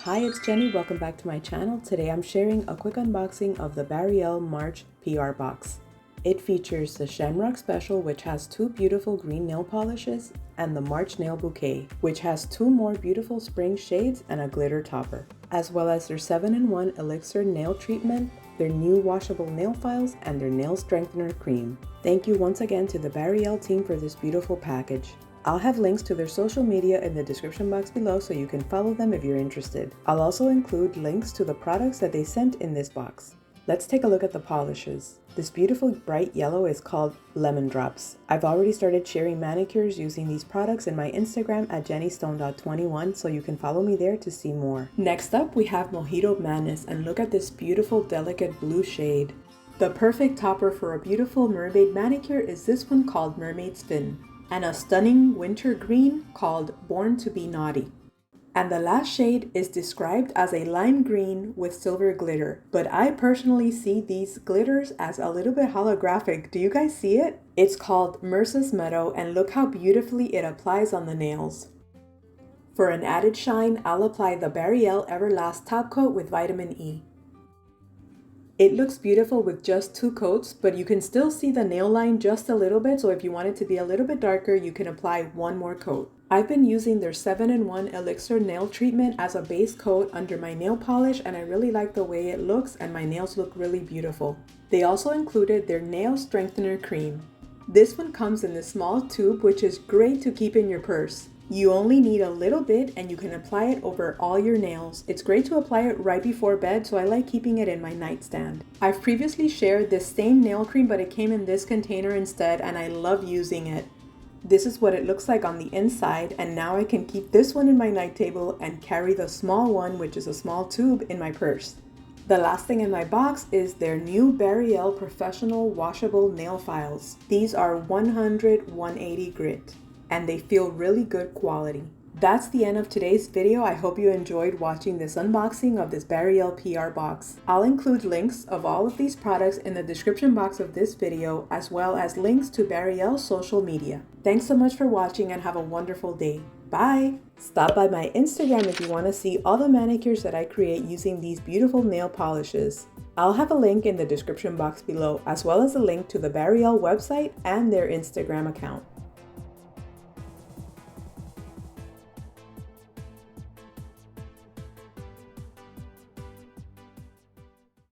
Hi, it's Jenny. Welcome back to my channel. Today I'm sharing a quick unboxing of the Barielle March PR box. It features the Shamrock Special, which has two beautiful green nail polishes, and the March Nail Bouquet, which has two more beautiful spring shades and a glitter topper, as well as their 7-in-1 Elixir Nail Treatment, their new washable nail files, and their nail strengthener cream. Thank you once again to the Barielle team for this beautiful package. I'll have links to their social media in the description box below so you can follow them if you're interested. I'll also include links to the products that they sent in this box. Let's take a look at the polishes. This beautiful bright yellow is called Lemon Drops. I've already started sharing manicures using these products in my Instagram at jennystone.21, so you can follow me there to see more. Next up, we have Mojito Madness, and look at this beautiful delicate blue shade. The perfect topper for a beautiful mermaid manicure is this one called Mermaid's Fin, and a stunning winter green called Born to be Naughty. And the last shade is described as a lime green with silver glitter, but I personally see these glitters as a little bit holographic. Do you guys see it? It's called Merce's Meadow, and look how beautifully it applies on the nails. For an added shine, I'll apply the Barielle Everlast Top Coat with Vitamin E. It looks beautiful with just two coats, but you can still see the nail line just a little bit, so if you want it to be a little bit darker, you can apply one more coat. I've been using their 7-in-1 Elixir Nail Treatment as a base coat under my nail polish, and I really like the way it looks, and my nails look really beautiful. They also included their Nail Strengthener Cream. This one comes in this small tube, which is great to keep in your purse. You only need a little bit and you can apply it over all your nails. It's great to apply it right before bed, so I like keeping it in my nightstand. I've previously shared this same nail cream, but it came in this container instead, and I love using it. This is what it looks like on the inside, and now I can keep this one in my night table and carry the small one, which is a small tube, in my purse. The last thing in my box is their new Barielle Professional Washable Nail Files. These are 100/180 grit, and they feel really good quality. That's the end of today's video. I hope you enjoyed watching this unboxing of this Barielle PR box. I'll include links of all of these products in the description box of this video, as well as links to Barielle's social media. Thanks so much for watching and have a wonderful day. Bye! Stop by my Instagram if you want to see all the manicures that I create using these beautiful nail polishes. I'll have a link in the description box below, as well as a link to the Barielle website and their Instagram account.